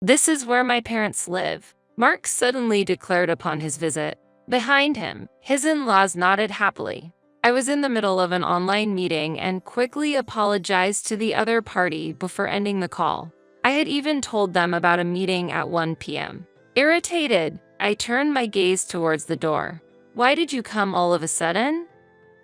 This is where my parents live," Mark suddenly declared upon his visit. Behind him, his in-laws nodded happily. I was in the middle of an online meeting and quickly apologized to the other party before ending the call. I had even told them about a meeting at 1 p.m. Irritated, I turned my gaze towards the door. "Why did you come all of a sudden?"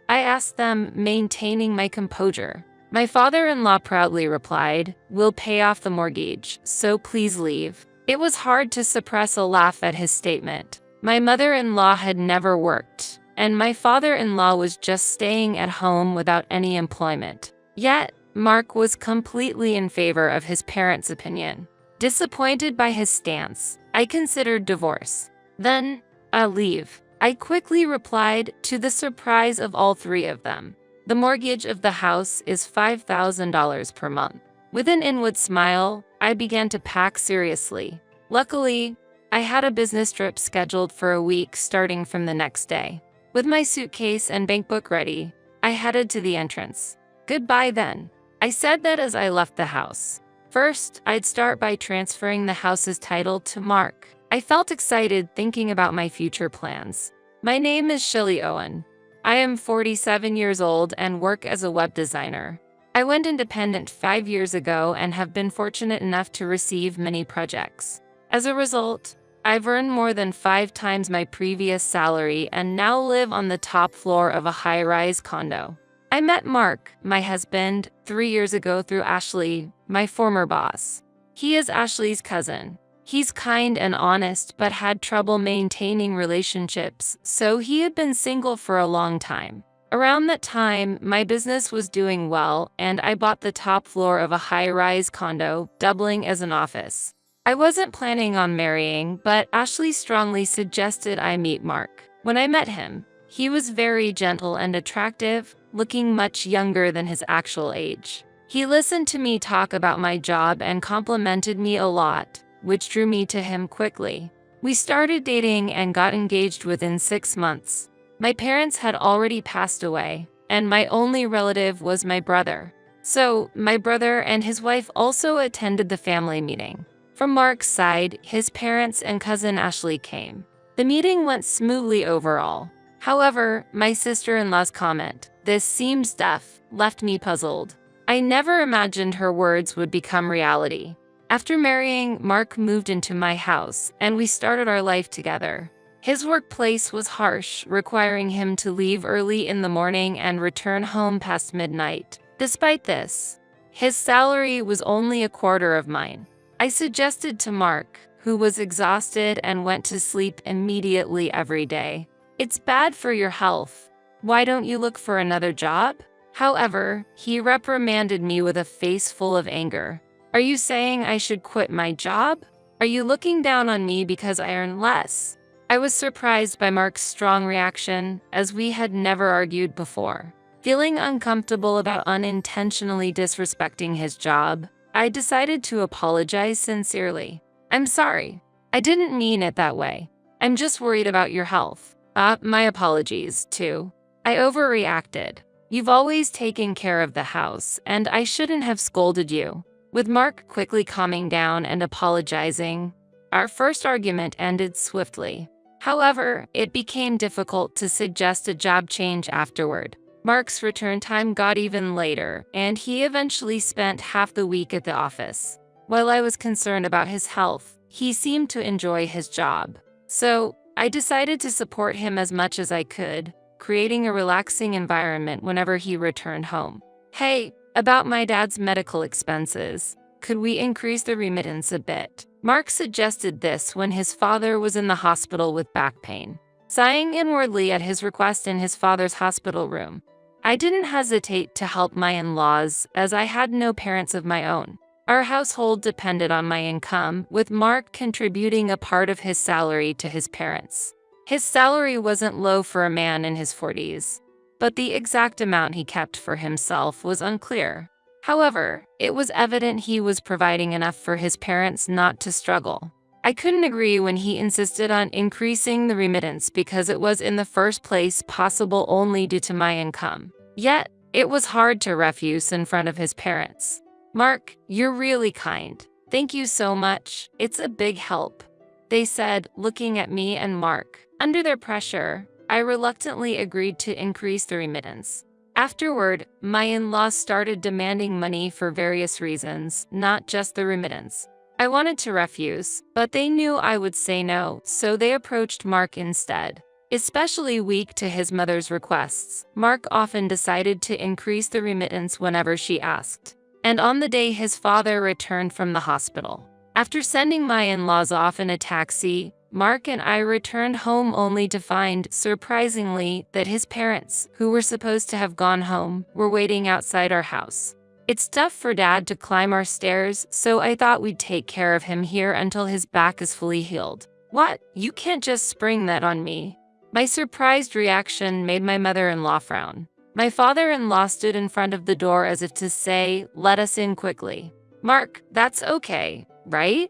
I asked them, maintaining my composure. My father-in-law proudly replied, "We'll pay off the mortgage, so please leave." It was hard to suppress a laugh at his statement. My mother-in-law had never worked, and my father-in-law was just staying at home without any employment. Yet, Mark was completely in favor of his parents' opinion. Disappointed by his stance, I considered divorce. "Then, I'll leave," I quickly replied, to the surprise of all three of them. "The mortgage of the house is $5,000 per month." With an inward smile, I began to pack seriously. Luckily, I had a business trip scheduled for a week starting from the next day. With my suitcase and bankbook ready, I headed to the entrance. "Goodbye then," I said that as I left the house. First, I'd start by transferring the house's title to Mark. I felt excited thinking about my future plans. My name is Shelley Owen. I am 47 years old and work as a web designer. I went independent 5 years ago and have been fortunate enough to receive many projects. As a result, I've earned more than 5 times my previous salary and now live on the top floor of a high-rise condo. I met Mark, my husband, 3 years ago through Ashley, my former boss. He is Ashley's cousin. He's kind and honest but had trouble maintaining relationships, so he had been single for a long time. Around that time, my business was doing well and I bought the top floor of a high-rise condo, doubling as an office. I wasn't planning on marrying, but Ashley strongly suggested I meet Mark. When I met him, he was very gentle and attractive, looking much younger than his actual age. He listened to me talk about my job and complimented me a lot, which drew me to him quickly. We started dating and got engaged within 6 months. My parents had already passed away, and my only relative was my brother. So, my brother and his wife also attended the family meeting. From Mark's side, his parents and cousin Ashley came. The meeting went smoothly overall. However, my sister-in-law's comment, "This seems tough," left me puzzled. I never imagined her words would become reality. After marrying, Mark moved into my house, and we started our life together. His workplace was harsh, requiring him to leave early in the morning and return home past midnight. Despite this, his salary was only a quarter of mine. I suggested to Mark, who was exhausted and went to sleep immediately every day, "It's bad for your health. Why don't you look for another job?" However, he reprimanded me with a face full of anger. "Are you saying I should quit my job? Are you looking down on me because I earn less?" I was surprised by Mark's strong reaction, as we had never argued before. Feeling uncomfortable about unintentionally disrespecting his job, I decided to apologize sincerely. "I'm sorry. I didn't mean it that way. I'm just worried about your health." My apologies, too. I overreacted. "You've always taken care of the house, and I shouldn't have scolded you." With Mark quickly calming down and apologizing, our first argument ended swiftly. However, it became difficult to suggest a job change afterward. Mark's return time got even later, and he eventually spent half the week at the office. While I was concerned about his health, he seemed to enjoy his job. So, I decided to support him as much as I could, creating a relaxing environment whenever he returned home. "Hey, about my dad's medical expenses, could we increase the remittance a bit?" Mark suggested this when his father was in the hospital with back pain. Sighing inwardly at his request in his father's hospital room, I didn't hesitate to help my in-laws, as I had no parents of my own. Our household depended on my income, with Mark contributing a part of his salary to his parents. His salary wasn't low for a man in his 40s, but the exact amount he kept for himself was unclear. However, it was evident he was providing enough for his parents not to struggle. I couldn't agree when he insisted on increasing the remittance because it was in the first place possible only due to my income. Yet, it was hard to refuse in front of his parents. "Mark, you're really kind. "Thank you so much. It's a big help," they said, looking at me and Mark. Under their pressure, I reluctantly agreed to increase the remittance. Afterward, my in-laws started demanding money for various reasons, not just the remittance. I wanted to refuse, but they knew I would say no, so they approached Mark instead. Especially weak to his mother's requests, Mark often decided to increase the remittance whenever she asked. And on the day his father returned from the hospital, after sending my in-laws off in a taxi, Mark and I returned home only to find, surprisingly, that his parents, who were supposed to have gone home, were waiting outside our house. It's tough for Dad to climb our stairs, so I thought we'd take care of him here until his back is fully healed. "What? You can't just spring that on me." My surprised reaction made my mother-in-law frown. My father-in-law stood in front of the door as if to say, "Let us in quickly." "Mark, that's okay, right?"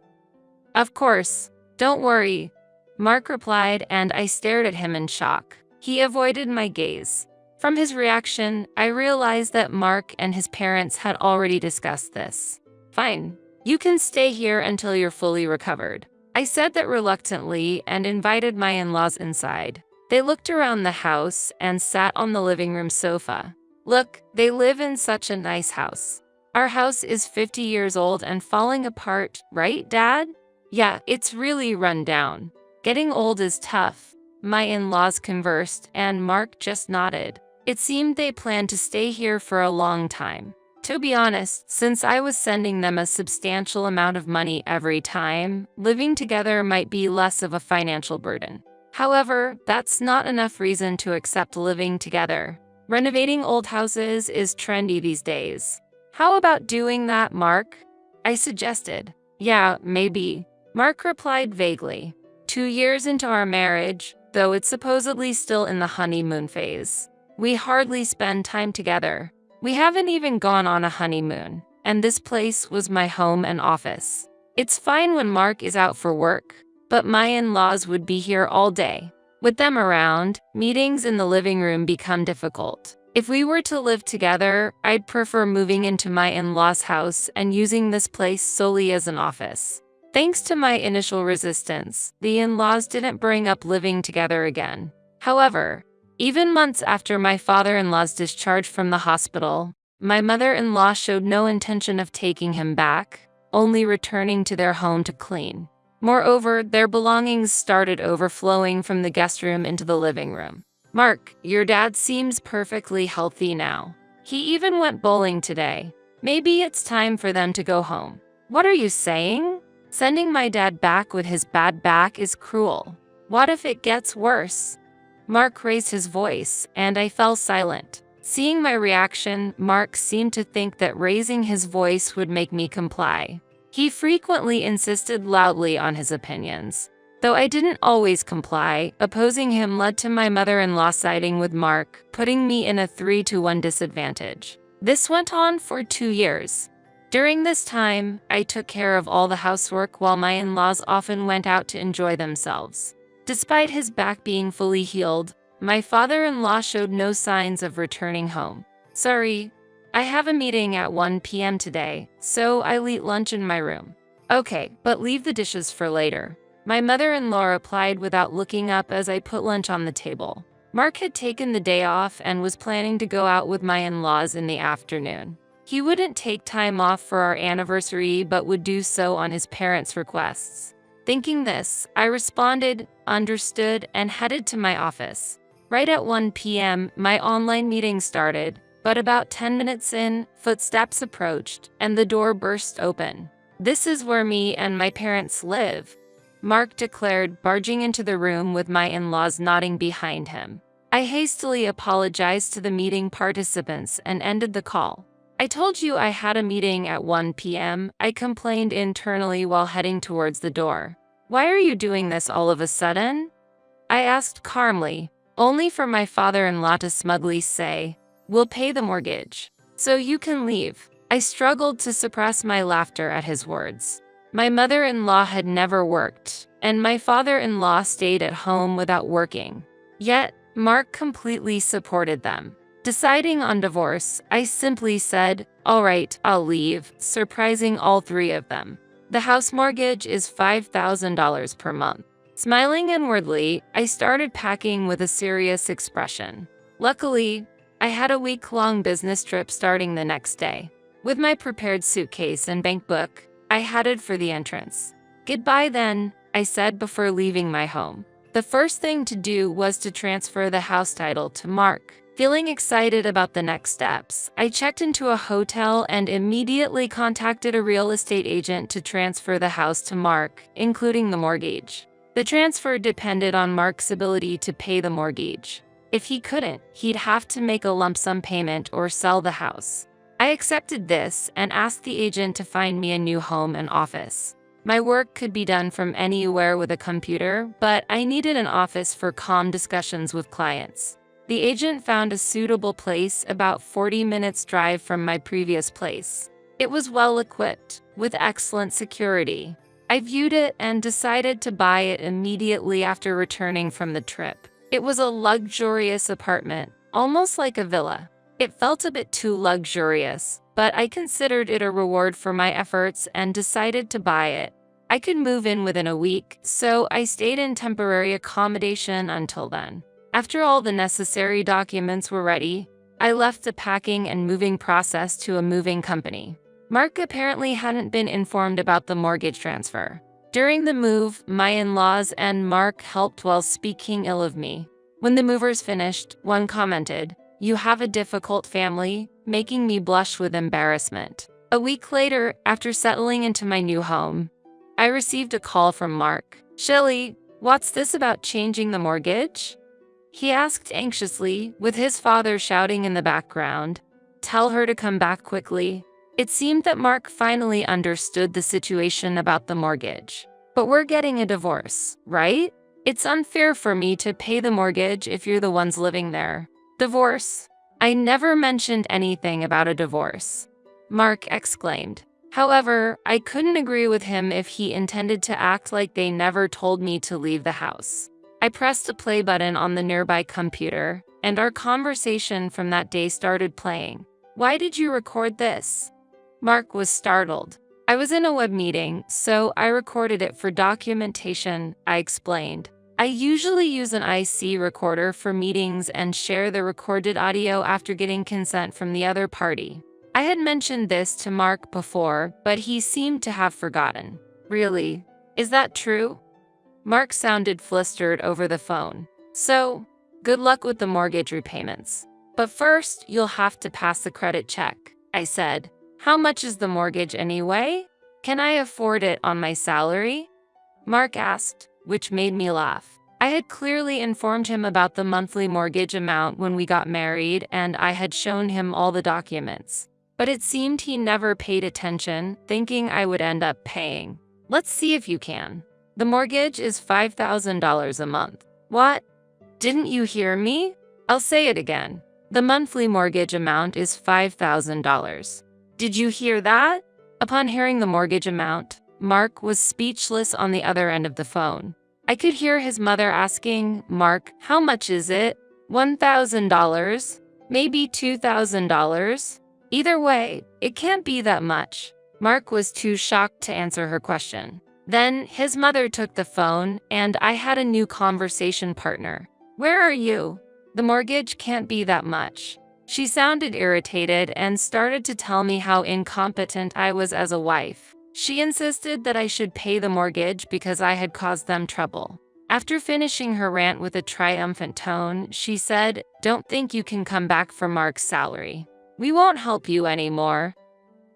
"Of course. Don't worry," Mark replied, and I stared at him in shock. He avoided my gaze. From his reaction, I realized that Mark and his parents had already discussed this. "Fine. You can stay here until you're fully recovered," I said that reluctantly and invited my in-laws inside. They looked around the house and sat on the living room sofa. "Look, they live in such a nice house. Our house is 50 years old and falling apart, right, Dad?" "Yeah, it's really run down. Getting old is tough." My in-laws conversed, and Mark just nodded. It seemed they planned to stay here for a long time. To be honest, since I was sending them a substantial amount of money every time, living together might be less of a financial burden. However, that's not enough reason to accept living together. Renovating old houses is trendy these days. "How about doing that, Mark?" I suggested. "Yeah, maybe," Mark replied vaguely. 2 years into our marriage, though it's supposedly still in the honeymoon phase, we hardly spend time together. We haven't even gone on a honeymoon, and this place was my home and office. It's fine when Mark is out for work, but my in-laws would be here all day. With them around, meetings in the living room become difficult. If we were to live together, I'd prefer moving into my in-laws' house and using this place solely as an office. Thanks to my initial resistance, the in-laws didn't bring up living together again. However, even months after my father-in-law's discharge from the hospital, my mother-in-law showed no intention of taking him back, only returning to their home to clean. Moreover, their belongings started overflowing from the guest room into the living room. "Mark, your dad seems perfectly healthy now. He even went bowling today. Maybe it's time for them to go home." "What are you saying? Sending my dad back with his bad back is cruel. What if it gets worse?" Mark raised his voice, and I fell silent. Seeing my reaction, Mark seemed to think that raising his voice would make me comply. He frequently insisted loudly on his opinions. Though I didn't always comply, opposing him led to my mother-in-law siding with Mark, putting me in a 3-to-1 disadvantage. This went on for 2 years. During this time, I took care of all the housework while my in-laws often went out to enjoy themselves. Despite his back being fully healed, my father-in-law showed no signs of returning home. "Sorry, I have a meeting at 1 p.m. today, so I'll eat lunch in my room." "Okay, but leave the dishes for later," my mother-in-law replied without looking up as I put lunch on the table. Mark had taken the day off and was planning to go out with my in-laws in the afternoon. He wouldn't take time off for our anniversary but would do so on his parents' requests. Thinking this, I responded, understood, and headed to my office. Right at 1 p.m., my online meeting started, but about 10 minutes in, footsteps approached, and the door burst open. "This is where me and my parents live," Mark declared, barging into the room with my in-laws nodding behind him. I hastily apologized to the meeting participants and ended the call. "I told you I had a meeting at 1 p.m., I complained internally while heading towards the door. "Why are you doing this all of a sudden?" I asked calmly, only for my father-in-law to smugly say, "We'll pay the mortgage, so you can leave." I struggled to suppress my laughter at his words. My mother-in-law had never worked, and my father-in-law stayed at home without working. Yet, Mark completely supported them. Deciding on divorce, I simply said, "All right, I'll leave," surprising all 3 of them. The house mortgage is $5,000 per month. Smiling inwardly, I started packing with a serious expression. Luckily, I had a week-long business trip starting the next day. With my prepared suitcase and bank book, I headed for the entrance. "Goodbye then," I said before leaving my home. The first thing to do was to transfer the house title to Mark. Feeling excited about the next steps, I checked into a hotel and immediately contacted a real estate agent to transfer the house to Mark, including the mortgage. The transfer depended on Mark's ability to pay the mortgage. If he couldn't, he'd have to make a lump sum payment or sell the house. I accepted this and asked the agent to find me a new home and office. My work could be done from anywhere with a computer, but I needed an office for calm discussions with clients. The agent found a suitable place about 40 minutes drive from my previous place. It was well equipped, with excellent security. I viewed it and decided to buy it immediately after returning from the trip. It was a luxurious apartment, almost like a villa. It felt a bit too luxurious, but I considered it a reward for my efforts and decided to buy it. I could move in within a week, so I stayed in temporary accommodation until then. After all the necessary documents were ready, I left the packing and moving process to a moving company. Mark apparently hadn't been informed about the mortgage transfer. During the move, my in-laws and Mark helped while speaking ill of me. When the movers finished, one commented, "You have a difficult family," making me blush with embarrassment. A week later, after settling into my new home, I received a call from Mark. "Shelly, what's this about changing the mortgage?" he asked anxiously, with his father shouting in the background, "Tell her to come back quickly." It seemed that Mark finally understood the situation about the mortgage. "But we're getting a divorce, right? It's unfair for me to pay the mortgage if you're the ones living there." "Divorce? I never mentioned anything about a divorce," Mark exclaimed. However, I couldn't agree with him if he intended to act like they never told me to leave the house. I pressed the play button on the nearby computer, and our conversation from that day started playing. "Why did you record this?" Mark was startled. "I was in a web meeting, so I recorded it for documentation," I explained. "I usually use an IC recorder for meetings and share the recorded audio after getting consent from the other party." I had mentioned this to Mark before, but he seemed to have forgotten. "Really? Is that true?" Mark sounded flustered over the phone. "So, good luck with the mortgage repayments. But first, you'll have to pass the credit check," I said. "How much is the mortgage anyway? Can I afford it on my salary?" Mark asked, which made me laugh. I had clearly informed him about the monthly mortgage amount when we got married, and I had shown him all the documents. But it seemed he never paid attention, thinking I would end up paying. "Let's see if you can. The mortgage is $5,000 a month." "What? Didn't you hear me? I'll say it again. The monthly mortgage amount is $5,000. Did you hear that?" Upon hearing the mortgage amount, Mark was speechless on the other end of the phone. I could hear his mother asking, "Mark, how much is it? $1,000? Maybe $2,000? Either way, it can't be that much." Mark was too shocked to answer her question. Then his mother took the phone, and I had a new conversation partner. "Where are you? The mortgage can't be that much." She sounded irritated and started to tell me how incompetent I was as a wife. She insisted that I should pay the mortgage because I had caused them trouble. After finishing her rant with a triumphant tone, she said, "Don't think you can come back for Mark's salary. We won't help you anymore."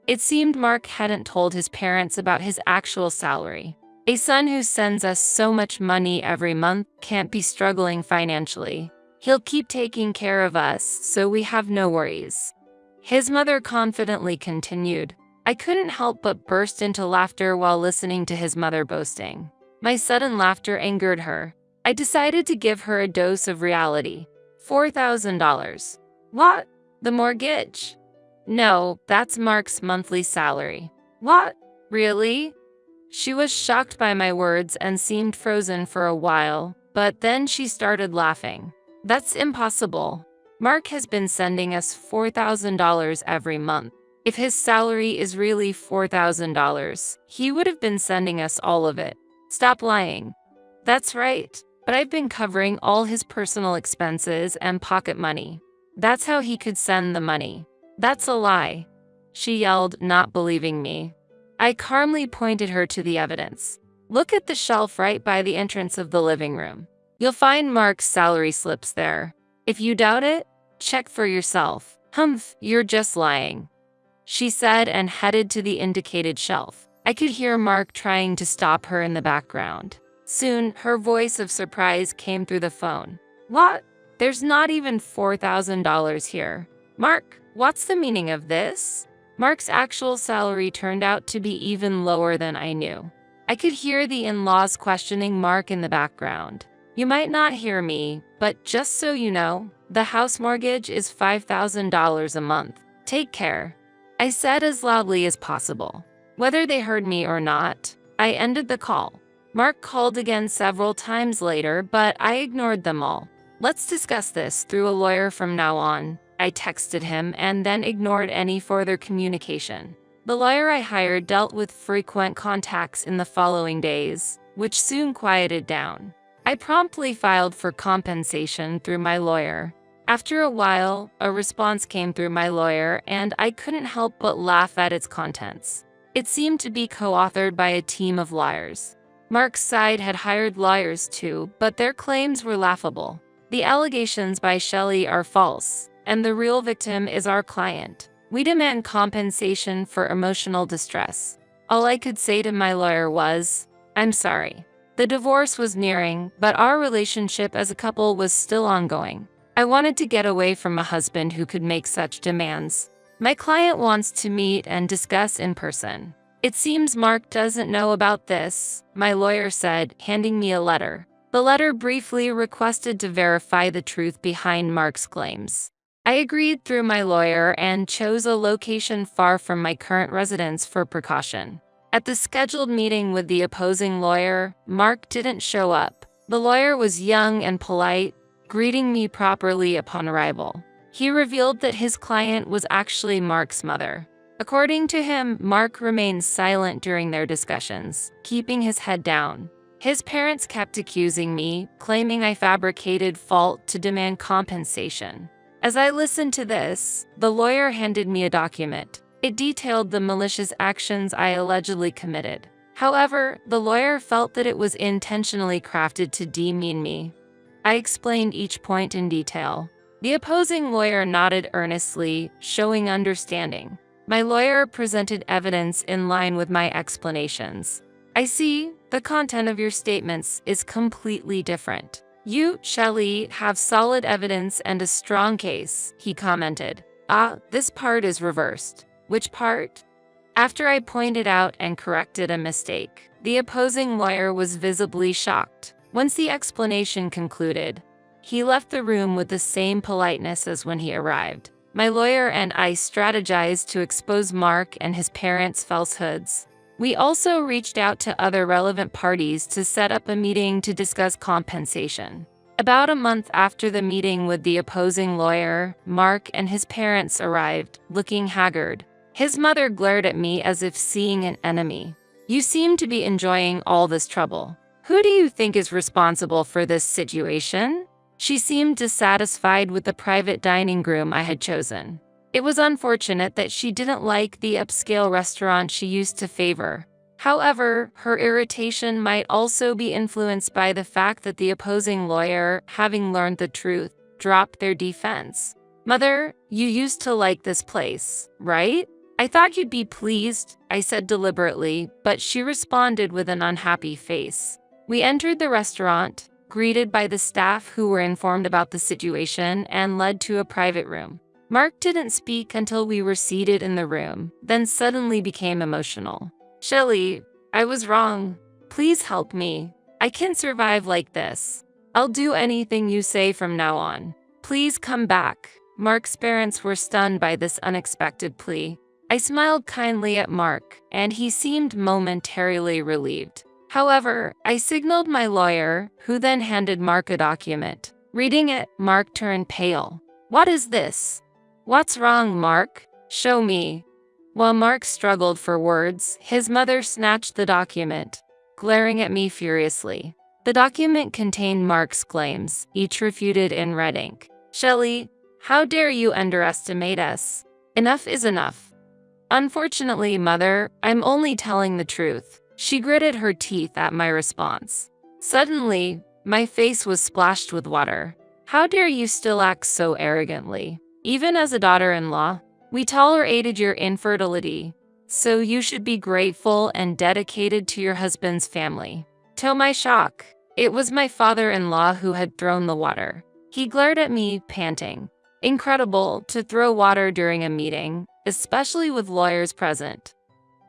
It seemed Mark hadn't told his parents about his actual salary. A son who sends us so much money every month can't be struggling financially. He'll keep taking care of us, so we have no worries. His mother confidently continued. I couldn't help but burst into laughter while listening to his mother boasting. My sudden laughter angered her. I decided to give her a dose of reality. $4,000. What? The mortgage? No, that's Mark's monthly salary. What? Really? She was shocked by my words and seemed frozen for a while, but then she started laughing. That's impossible. Mark has been sending us $4,000 every month. If his salary is really $4,000, he would have been sending us all of it. Stop lying. That's right, but I've been covering all his personal expenses and pocket money. That's how he could send the money. That's a lie, she yelled, not believing me. I calmly pointed her to the evidence. Look at the shelf right by the entrance of the living room. You'll find Mark's salary slips there. If you doubt it, check for yourself. Humph, you're just lying, she said and headed to the indicated shelf. I could hear Mark trying to stop her in the background. Soon, her voice of surprise came through the phone. What? There's not even $4,000 here. Mark, what's the meaning of this? Mark's actual salary turned out to be even lower than I knew. I could hear the in-laws questioning Mark in the background. You might not hear me, but just so you know, the house mortgage is $5,000 a month. Take care, I said as loudly as possible. Whether they heard me or not, I ended the call. Mark called again several times later, but I ignored them all. Let's discuss this through a lawyer from now on, I texted him and then ignored any further communication. The lawyer I hired dealt with frequent contacts in the following days, which soon quieted down. I promptly filed for compensation through my lawyer. After a while, a response came through my lawyer and I couldn't help but laugh at its contents. It seemed to be co-authored by a team of liars. Mark's side had hired lawyers too, but their claims were laughable. The allegations by Shelley are false, and the real victim is our client. We demand compensation for emotional distress. All I could say to my lawyer was, I'm sorry. The divorce was nearing, but our relationship as a couple was still ongoing. I wanted to get away from a husband who could make such demands. My client wants to meet and discuss in person. It seems Mark doesn't know about this, my lawyer said, handing me a letter. The letter briefly requested to verify the truth behind Mark's claims. I agreed through my lawyer and chose a location far from my current residence for precaution. At the scheduled meeting with the opposing lawyer, Mark didn't show up. The lawyer was young and polite, greeting me properly upon arrival. He revealed that his client was actually Mark's mother. According to him, Mark remained silent during their discussions, keeping his head down. His parents kept accusing me, claiming I fabricated fault to demand compensation. As I listened to this, the lawyer handed me a document. It detailed the malicious actions I allegedly committed. However, the lawyer felt that it was intentionally crafted to demean me. I explained each point in detail. The opposing lawyer nodded earnestly, showing understanding. My lawyer presented evidence in line with my explanations. I see, the content of your statements is completely different. You, Shelley, have solid evidence and a strong case, he commented. This part is reversed. Which part? After I pointed out and corrected a mistake, the opposing lawyer was visibly shocked. Once the explanation concluded, he left the room with the same politeness as when he arrived. My lawyer and I strategized to expose Mark and his parents' falsehoods. We also reached out to other relevant parties to set up a meeting to discuss compensation. About a month after the meeting with the opposing lawyer, Mark and his parents arrived, looking haggard. His mother glared at me as if seeing an enemy. You seem to be enjoying all this trouble. Who do you think is responsible for this situation? She seemed dissatisfied with the private dining room I had chosen. It was unfortunate that she didn't like the upscale restaurant she used to favor. However, her irritation might also be influenced by the fact that the opposing lawyer, having learned the truth, dropped their defense. Mother, you used to like this place, right? I thought you'd be pleased, I said deliberately, but she responded with an unhappy face. We entered the restaurant, greeted by the staff who were informed about the situation, and led to a private room. Mark didn't speak until we were seated in the room, then suddenly became emotional. Shelley, I was wrong. Please help me. I can't survive like this. I'll do anything you say from now on. Please come back. Mark's parents were stunned by this unexpected plea. I smiled kindly at Mark, and he seemed momentarily relieved. However, I signaled my lawyer, who then handed Mark a document. Reading it, Mark turned pale. What is this? What's wrong, Mark? Show me. While Mark struggled for words, his mother snatched the document, glaring at me furiously. The document contained Mark's claims, each refuted in red ink. "Shelley, how dare you underestimate us? Enough is enough." "Unfortunately, Mother, I'm only telling the truth." She gritted her teeth at my response. Suddenly, my face was splashed with water. "How dare you still act so arrogantly? Even as a daughter-in-law, we tolerated your infidelity, so you should be grateful and dedicated to your husband's family." To my shock, it was my father-in-law who had thrown the water. He glared at me, panting. Incredible to throw water during a meeting, especially with lawyers present.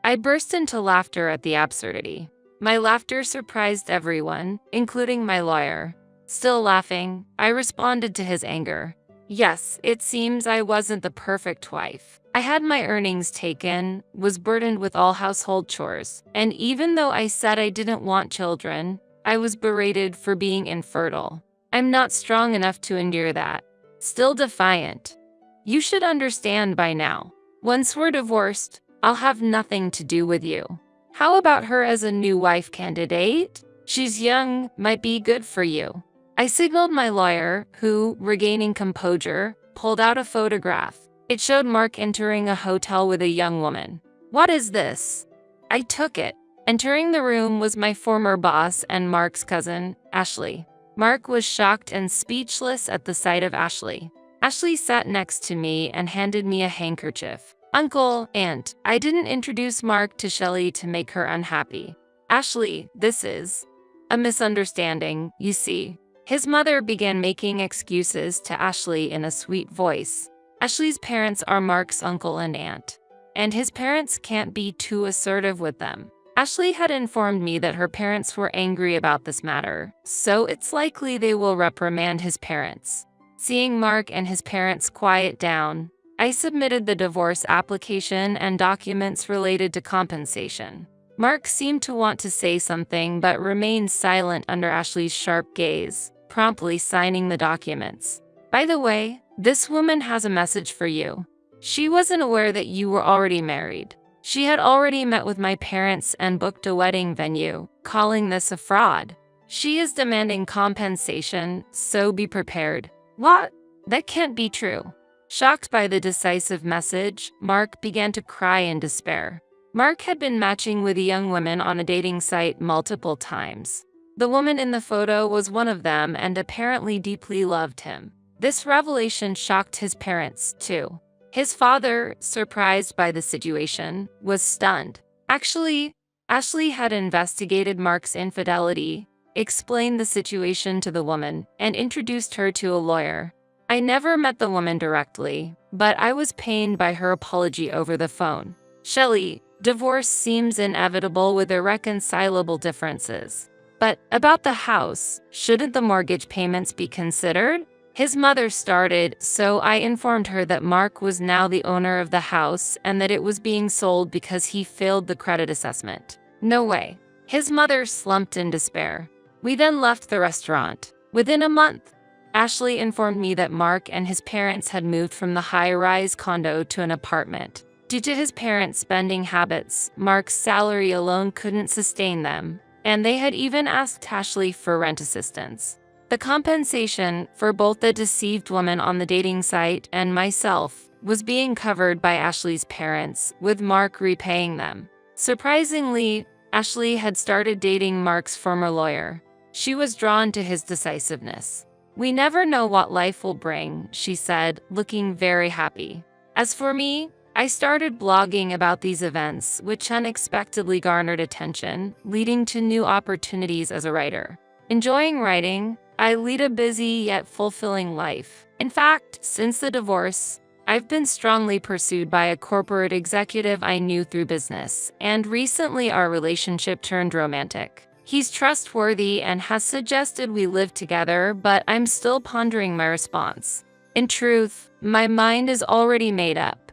I burst into laughter at the absurdity. My laughter surprised everyone, including my lawyer. Still laughing, I responded to his anger. "Yes, it seems I wasn't the perfect wife. I had my earnings taken, was burdened with all household chores, and even though I said I didn't want children, I was berated for being infertile. I'm not strong enough to endure that." Still defiant. "You should understand by now. Once we're divorced, I'll have nothing to do with you. How about her as a new wife candidate? She's young, might be good for you." I signaled my lawyer, who, regaining composure, pulled out a photograph. It showed Mark entering a hotel with a young woman. "What is this?" I took it. Entering the room was my former boss and Mark's cousin, Ashley. Mark was shocked and speechless at the sight of Ashley. Ashley sat next to me and handed me a handkerchief. "Uncle, Aunt, I didn't introduce Mark to Shelley to make her unhappy. Ashley, this is a misunderstanding, you see." His mother began making excuses to Ashley in a sweet voice. Ashley's parents are Mark's uncle and aunt, and his parents can't be too assertive with them. Ashley had informed me that her parents were angry about this matter, so it's likely they will reprimand his parents. Seeing Mark and his parents quiet down, I submitted the divorce application and documents related to compensation. Mark seemed to want to say something but remained silent under Ashley's sharp gaze, promptly signing the documents. "By the way, this woman has a message for you. She wasn't aware that you were already married. She had already met with my parents and booked a wedding venue, calling this a fraud. She is demanding compensation, so be prepared." "What? That can't be true." Shocked by the decisive message, Mark began to cry in despair. Mark had been matching with young women on a dating site multiple times. The woman in the photo was one of them and apparently deeply loved him. This revelation shocked his parents, too. His father, surprised by the situation, was stunned. Actually, Ashley had investigated Mark's infidelity, explained the situation to the woman, and introduced her to a lawyer. I never met the woman directly, but I was pained by her apology over the phone. "Shelley, divorce seems inevitable with irreconcilable differences. But about the house, shouldn't the mortgage payments be considered?" His mother started, so I informed her that Mark was now the owner of the house and that it was being sold because he failed the credit assessment. "No way." His mother slumped in despair. We then left the restaurant. Within a month, Ashley informed me that Mark and his parents had moved from the high-rise condo to an apartment. Due to his parents' spending habits, Mark's salary alone couldn't sustain them, and they had even asked Ashley for rent assistance. The compensation for both the deceived woman on the dating site and myself was being covered by Ashley's parents, with Mark repaying them. Surprisingly, Ashley had started dating Mark's former lawyer. She was drawn to his decisiveness. "We never know what life will bring," she said, looking very happy. As for me, I started blogging about these events, which unexpectedly garnered attention, leading to new opportunities as a writer. Enjoying writing, I lead a busy yet fulfilling life. In fact, since the divorce, I've been strongly pursued by a corporate executive I knew through business, and recently our relationship turned romantic. He's trustworthy and has suggested we live together, but I'm still pondering my response. In truth, my mind is already made up.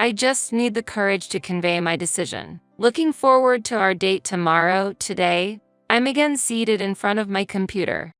I just need the courage to convey my decision. Looking forward to our date tomorrow. Today, I'm again seated in front of my computer,